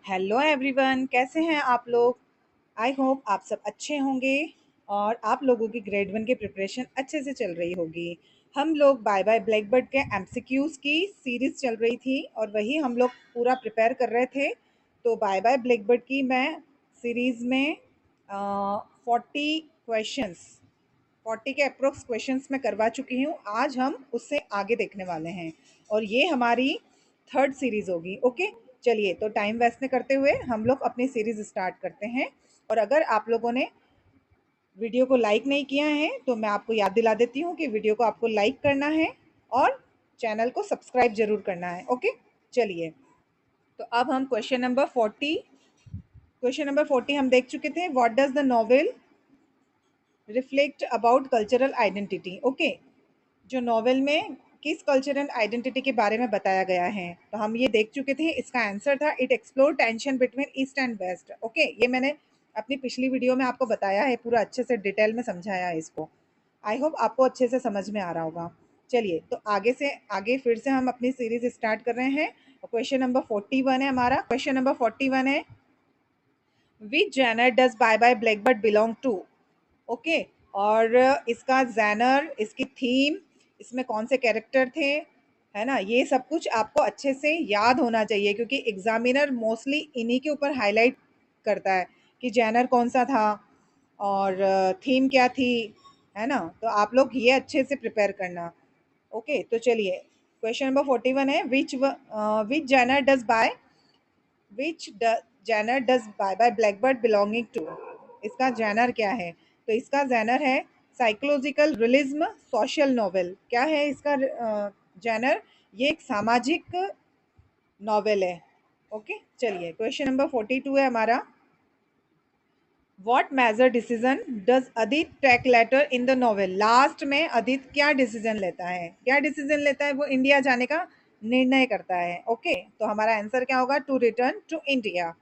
Hello everyone, कैसे हैं आप लोग। आई होप आप सब अच्छे होंगे और आप लोगों की ग्रेड वन की प्रिपरेशन अच्छे से चल रही होगी। हम लोग बाय बाय ब्लैकबर्ड के एमसीक्यूज़ की सीरीज़ चल रही थी और वही हम लोग पूरा प्रिपेयर कर रहे थे। तो बाय बाय ब्लैकबर्ड की मैं सीरीज़ में 40 क्वेश्चंस 40 के अप्रोक्स क्वेश्चंस मैं करवा चुकी हूँ। आज हम उससे आगे देखने वाले हैं और ये हमारी थर्ड सीरीज होगी। ओके, चलिए तो टाइम वेस्ट न करते हुए हम लोग अपनी सीरीज स्टार्ट करते हैं। और अगर आप लोगों ने वीडियो को लाइक नहीं किया है तो मैं आपको याद दिला देती हूँ कि वीडियो को आपको लाइक करना है और चैनल को सब्सक्राइब जरूर करना है। ओके, चलिए तो अब हम क्वेश्चन नंबर 40 हम देख चुके थे। What does the novel reflect about cultural identity. Okay, जो नॉवेल में किस कल्चरल आइडेंटिटी के बारे में बताया गया है तो हम ये देख चुके थे। इसका आंसर था it explore tension between east and west. Okay, ये मैंने अपनी पिछली वीडियो में आपको बताया है, पूरा अच्छे से डिटेल में समझाया है इसको। आई होप आपको अच्छे से समझ में आ रहा होगा। चलिए तो आगे से आगे फिर से हम अपनी सीरीज स्टार्ट कर रहे हैं। क्वेश्चन नंबर 41 है हमारा। क्वेश्चन नंबर 41 है, which genre does bye bye Blackbird belong to. Okay, और इसका जैनर, इसकी थीम, इसमें कौन से कैरेक्टर थे, है ना, ये सब कुछ आपको अच्छे से याद होना चाहिए क्योंकि एग्जामिनर मोस्टली इन्हीं के ऊपर हाईलाइट करता है कि जैनर कौन सा था और थीम क्या थी, है ना। तो आप लोग ये अच्छे से प्रिपेयर करना। ओके, तो चलिए क्वेश्चन नंबर 41 है, which genre does bye which genre does bye bye Blackbird belonging to. इसका जैनर क्या है तो इसका जैनर है साइकोलॉजिकल रियलिज्म, सोशल नॉवेल। क्या है इसका जैनर, ये एक सामाजिक नॉवेल है। ओके, चलिए क्वेश्चन नंबर 42 है हमारा, what major decision does Adit take later in the novel. Last में अदित क्या डिसीजन लेता है, क्या डिसीजन लेता है, वो इंडिया जाने का निर्णय करता है। ओके, तो हमारा आंसर क्या होगा, टू रिटर्न टू इंडिया।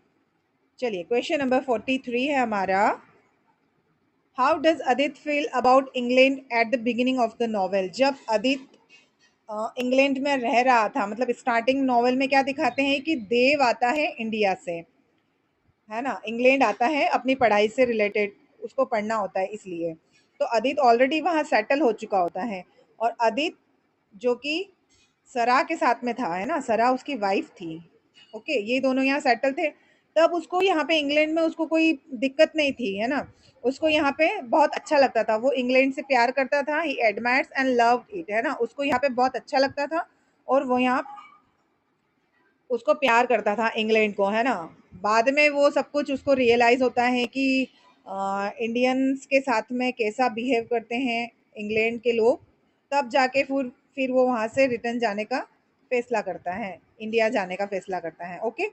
चलिए क्वेश्चन नंबर 43 है हमारा, how does Adit feel about England at the beginning of the novel. जब अदित इंग्लैंड में रह रहा था, मतलब स्टार्टिंग नॉवेल में क्या दिखाते हैं कि देव आता है इंडिया से, है ना, इंग्लैंड आता है अपनी पढ़ाई से रिलेटेड, उसको पढ़ना होता है इसलिए। तो अदित ऑलरेडी वहाँ सेटल हो चुका होता है और अदित जो कि सरा के साथ में था, है ना, सरा उसकी वाइफ थी। ओके, ये दोनों यहाँ सेटल थे। तब उसको यहाँ पे इंग्लैंड में उसको कोई दिक्कत नहीं थी, है ना। उसको यहाँ पे बहुत अच्छा लगता था, वो इंग्लैंड से प्यार करता था, ही एडमायर्स एंड लव्ड इट, है ना, उसको यहाँ पे बहुत अच्छा लगता था और वो यहाँ उसको प्यार करता था इंग्लैंड को, है ना। बाद में वो सब कुछ उसको रियलाइज होता है कि इंडियंस के साथ में कैसा बिहेव करते हैं इंग्लैंड के लोग। तब जाके फिर वो वहाँ से रिटर्न जाने का फैसला करता है, इंडिया जाने का फैसला करता है। ओके,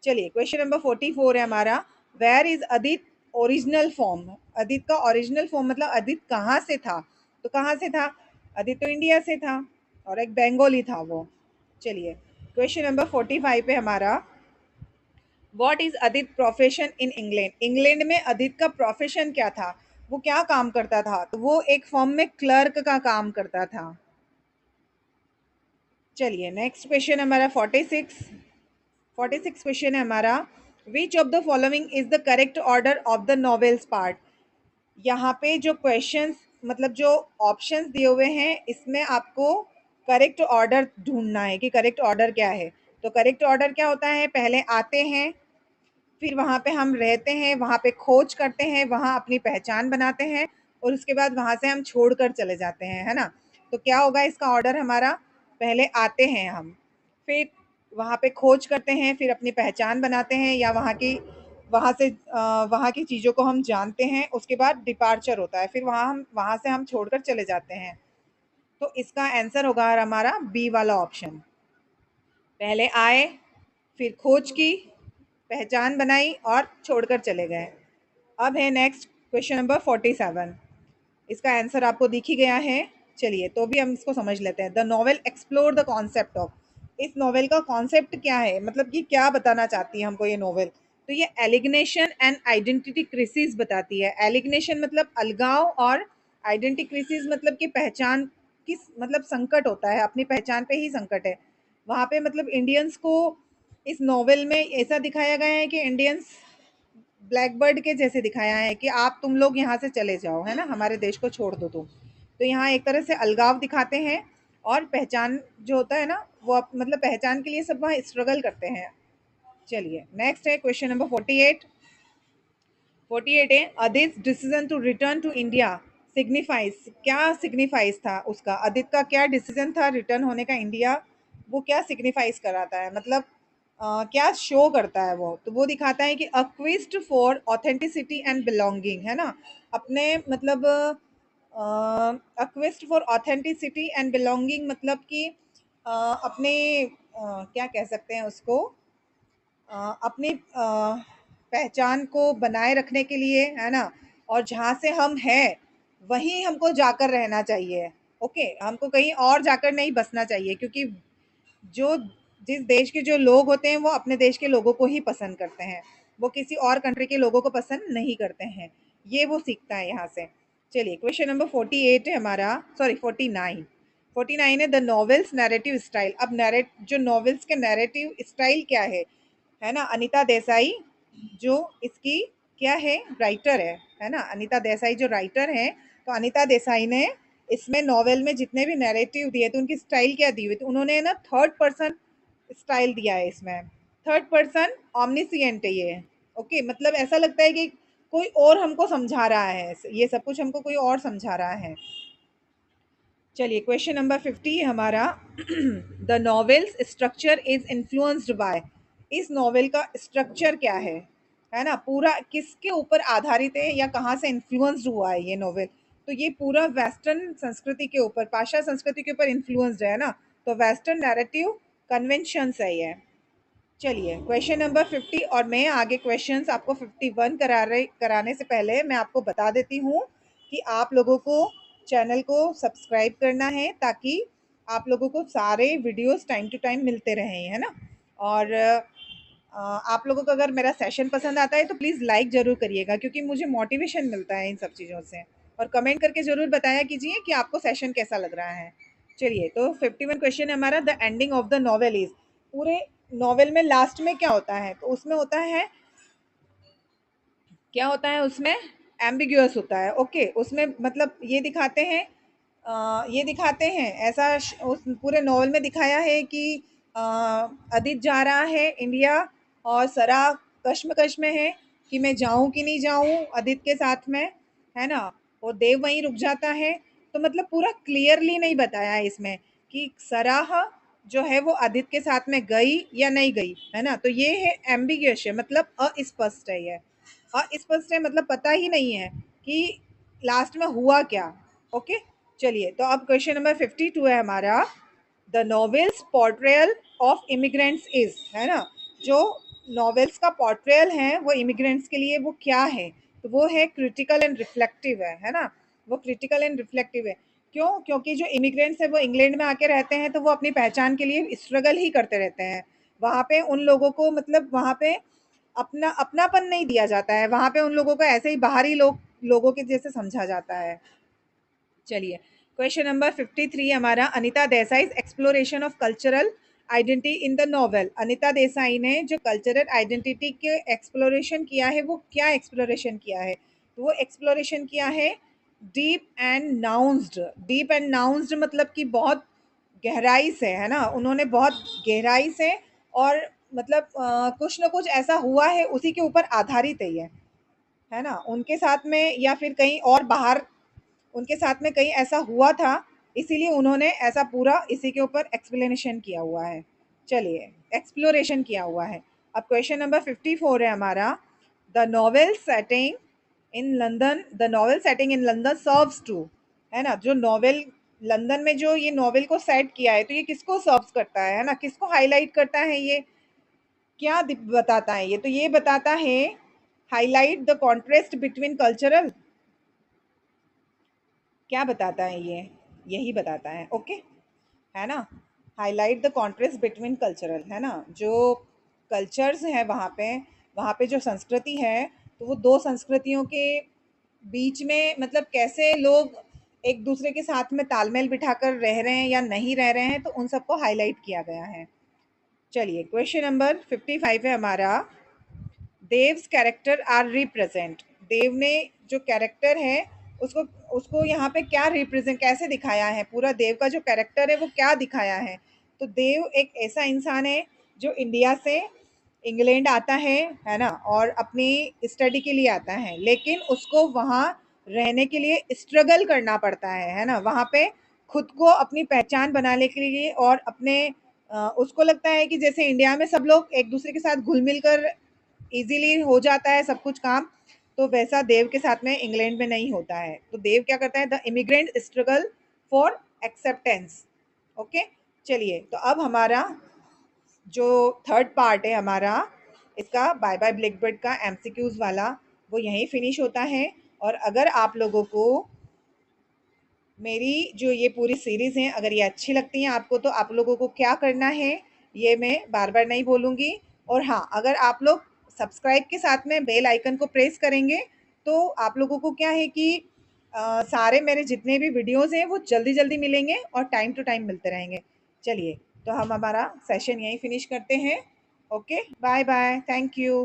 चलिए क्वेश्चन नंबर 44 है हमारा, where is Adit original form. Adit का ओरिजिनल फॉर्म मतलब अदित कहाँ से था, तो कहाँ से था, अदित तो इंडिया से था और एक बंगाली था वो। चलिए क्वेश्चन नंबर 45 पे हमारा, what is Adit profession in England. England में अदित का प्रोफेशन क्या था, वो क्या काम करता था, तो वो एक फर्म में क्लर्क का काम करता था। चलिए नेक्स्ट क्वेश्चन हमारा 46 क्वेश्चन है हमारा, which of the following is the correct order of the novels part. यहाँ पे जो क्वेश्चंस, मतलब जो ऑप्शंस दिए हुए हैं, इसमें आपको करेक्ट ऑर्डर ढूंढना है कि करेक्ट ऑर्डर क्या है। तो करेक्ट ऑर्डर क्या होता है, पहले आते हैं, फिर वहाँ पे हम रहते हैं, वहाँ पे खोज करते हैं, वहाँ अपनी पहचान बनाते हैं और उसके बाद वहाँ से हम छोड़कर चले जाते हैं, है ना। तो क्या होगा इसका ऑर्डर हमारा, पहले आते हैं हम, फिर वहाँ पे खोज करते हैं, फिर अपनी पहचान बनाते हैं या वहाँ की चीज़ों को हम जानते हैं, उसके बाद डिपार्चर होता है, फिर वहाँ से हम छोड़कर चले जाते हैं। तो इसका आंसर होगा हमारा बी वाला ऑप्शन, पहले आए, फिर खोज की, पहचान बनाई और छोड़कर चले गए। अब है नेक्स्ट क्वेश्चन नंबर 47, इसका आंसर आपको दिख ही गया है। चलिए तो भी हम इसको समझ लेते हैं। The novel explore the concept of, इस नॉवेल का कॉन्सेप्ट क्या है, मतलब कि क्या बताना चाहती है हमको ये नॉवेल। तो ये एलिग्नेशन एंड आइडेंटिटी क्रिसिस बताती है। एलिग्नेशन मतलब अलगाव और आइडेंटिटी क्रिसिस मतलब कि पहचान किस, मतलब संकट होता है, अपनी पहचान पे ही संकट है। वहाँ पे मतलब इंडियंस को इस नॉवेल में ऐसा दिखाया गया है कि इंडियंस ब्लैक बर्ड के जैसे दिखाया है कि आप तुम लोग यहाँ से चले जाओ, है ना, हमारे देश को छोड़ दो तुम। तो यहाँ एक तरह से अलगाव दिखाते हैं और पहचान जो होता है ना वो मतलब पहचान के लिए सब वहाँ स्ट्रगल करते हैं। चलिए नेक्स्ट है क्वेश्चन नंबर 48। 48 है Adit decision to return to India signifies, क्या सिग्निफाइज था उसका, अदित का क्या डिसीजन था रिटर्न होने का इंडिया, वो क्या सिग्निफाइज कराता है, मतलब क्या शो करता है वो, तो वो दिखाता है कि अ क्विस्ट फॉर ऑथेंटिसिटी एंड बिलोंगिंग, है ना, अपने मतलब अ क्विस्ट फॉर ऑथेंटिसिटी एंड बिलोंगिंग मतलब कि अपने क्या कह सकते हैं उसको, अपनी पहचान को बनाए रखने के लिए, है ना, और जहाँ से हम हैं वहीं हमको जाकर रहना चाहिए। ओके, हमको कहीं और जाकर नहीं बसना चाहिए, क्योंकि जो जिस देश के जो लोग होते हैं वो अपने देश के लोगों को ही पसंद करते हैं, वो किसी और कंट्री के लोगों को पसंद नहीं करते हैं, ये वो सीखता है यहाँ से। चलिए क्वेश्चन नंबर 48 है हमारा, सॉरी 49। 49 है द नॉवेल्स नैरेटिव स्टाइल। अब नैरेट जो नॉवेल्स के नैरेटिव स्टाइल क्या है ना, अनीता देसाई जो इसकी क्या है, राइटर है ना, अनीता देसाई जो राइटर है, तो अनीता देसाई ने इसमें नॉवेल में जितने भी नैरेटिव दिए थे उनकी स्टाइल क्या दी हुई थी, उन्होंने ना थर्ड पर्सन स्टाइल दिया है इसमें, थर्ड पर्सन ऑमनिसिएंट है ये। ओके, मतलब ऐसा लगता है कि कोई और हमको समझा रहा है, ये सब कुछ हमको कोई और समझा रहा है। चलिए क्वेश्चन नंबर 50 है हमारा the novels structure is influenced by, इस नॉवेल का स्ट्रक्चर क्या है ना, पूरा किसके ऊपर आधारित है या कहाँ से इन्फ्लुएंस्ड हुआ है ये नॉवेल, तो ये पूरा वेस्टर्न संस्कृति के ऊपर, पाश्चात्य संस्कृति के ऊपर इन्फ्लुएंस्ड है ना, तो वेस्टर्न नैरेटिव कन्वेंशंस है ये। चलिए क्वेश्चन नंबर 50, और मैं आगे क्वेश्चंस आपको 51 कराने से पहले मैं आपको बता देती हूँ कि आप लोगों को चैनल को सब्सक्राइब करना है ताकि आप लोगों को सारे वीडियोस टाइम टू टाइम मिलते रहें, है ना। और आप लोगों को अगर मेरा सेशन पसंद आता है तो प्लीज़ लाइक ज़रूर करिएगा, क्योंकि मुझे मोटिवेशन मिलता है इन सब चीज़ों से, और कमेंट करके ज़रूर बताया कीजिए कि आपको सेशन कैसा लग रहा है। चलिए तो 51 क्वेश्चन है हमारा, the ending of the novel is, पूरे नॉवेल में लास्ट में क्या होता है, तो उसमें होता है, क्या होता है उसमें, एम्बिग्यूअस होता है। ओके, उसमें मतलब ये दिखाते हैं, ये दिखाते हैं ऐसा उस पूरे नॉवल में दिखाया है कि अदित जा रहा है इंडिया और सरा कश्मकश में है कि मैं जाऊं कि नहीं जाऊं अदित के साथ में, है ना, वो देव वहीं रुक जाता है। तो मतलब पूरा क्लियरली नहीं बताया है इसमें कि सराह जो है वो अदित के साथ में गई या नहीं गई, है ना, तो ये है एम्बिग्यूअस है, मतलब अस्पष्ट है ये, अस्पष्ट है मतलब पता ही नहीं है कि लास्ट में हुआ क्या। ओके, चलिए तो अब क्वेश्चन नंबर 52 है हमारा, the novels portrayal of immigrants is, है ना, जो नॉवेल्स का पोर्ट्रेयल है वो इमिग्रेंट्स के लिए वो क्या है, तो वो है क्रिटिकल एंड रिफ्लेक्टिव है ना, वो क्रिटिकल एंड रिफ्लेक्टिव है। क्यों, क्योंकि जो इमिग्रेंट्स है वो इंग्लैंड में आके रहते हैं तो वो अपनी पहचान के लिए स्ट्रगल ही करते रहते हैं, वहाँ पे उन लोगों को मतलब वहाँ पे अपनापन नहीं दिया जाता है, वहाँ पे उन लोगों को ऐसे ही बाहरी लोगों के जैसे समझा जाता है। चलिए क्वेश्चन नंबर 53 हमारा, Anita Desai exploration of cultural identity in the novel, Anita Desai ने जो कल्चरल आइडेंटिटी के एक्सप्लोरेशन किया है वो क्या एक्सप्लोरेशन किया है, तो वो एक्सप्लोरेशन किया है डीप एंड नाउंस्ड, डीप एंड नाउंस्ड मतलब कि बहुत गहराई से, है ना, उन्होंने बहुत गहराई से और मतलब कुछ ना कुछ ऐसा हुआ है उसी के ऊपर आधारित है ना, उनके साथ में या फिर कहीं और बाहर उनके साथ में कहीं ऐसा हुआ था, इसीलिए उन्होंने ऐसा पूरा इसी के ऊपर एक्सप्लेनेशन किया हुआ है। चलिए एक्सप्लोरेशन किया हुआ है। अब क्वेश्चन नंबर 54 है हमारा, the novel setting in London, the novel setting in London serves to, है ना, जो नॉवेल लंदन में जो ये नॉवेल को सेट किया है तो ये किसको सर्व्स करता है ना, किसको हाईलाइट करता है, ये क्या बताता है, ये तो ये बताता है highlight the contrast between cultural, क्या बताता है ये, यही बताता है। ओके, है ना, highlight the contrast between cultural, है ना, जो कल्चर्स हैं वहाँ पे जो संस्कृति है तो वो दो संस्कृतियों के बीच में मतलब कैसे लोग एक दूसरे के साथ में तालमेल बिठाकर रह रहे हैं या नहीं रह रहे हैं, तो उन सबको हाईलाइट किया गया है। चलिए क्वेश्चन नंबर 55 है हमारा। Dev's character are represent. Dev ने जो कैरेक्टर है उसको उसको यहाँ पे क्या रिप्रेजेंट कैसे दिखाया है, पूरा देव का जो कैरेक्टर है वो क्या दिखाया है। तो देव एक ऐसा इंसान है जो इंडिया से इंग्लैंड आता है ना, और अपनी स्टडी के लिए आता है, लेकिन उसको वहाँ रहने के लिए स्ट्रगल करना पड़ता है ना। वहाँ पे खुद को अपनी पहचान बनाने के लिए और अपने उसको लगता है कि जैसे इंडिया में सब लोग एक दूसरे के साथ घुल मिल कर इजीली हो जाता है सब कुछ काम, तो वैसा देव के साथ में इंग्लैंड में नहीं होता है। तो देव क्या करता है, the immigrant struggle for acceptance. Okay, चलिए तो अब हमारा जो थर्ड पार्ट है हमारा इसका बाय बाय ब्लैकबर्ड का एमसीक्यूज वाला, वो यहीं फिनिश होता है। और अगर आप लोगों को मेरी जो ये पूरी सीरीज़ है अगर ये अच्छी लगती हैं आपको, तो आप लोगों को क्या करना है ये मैं बार बार नहीं बोलूँगी। और हाँ, अगर आप लोग सब्सक्राइब के साथ में बेल आइकन को प्रेस करेंगे तो आप लोगों को क्या है कि सारे मेरे जितने भी वीडियोज़ हैं वो जल्दी जल्दी मिलेंगे और टाइम टू टाइम मिलते रहेंगे। चलिए तो हम हमारा सेशन यहीं फिनिश करते हैं। Okay, bye bye, thank you.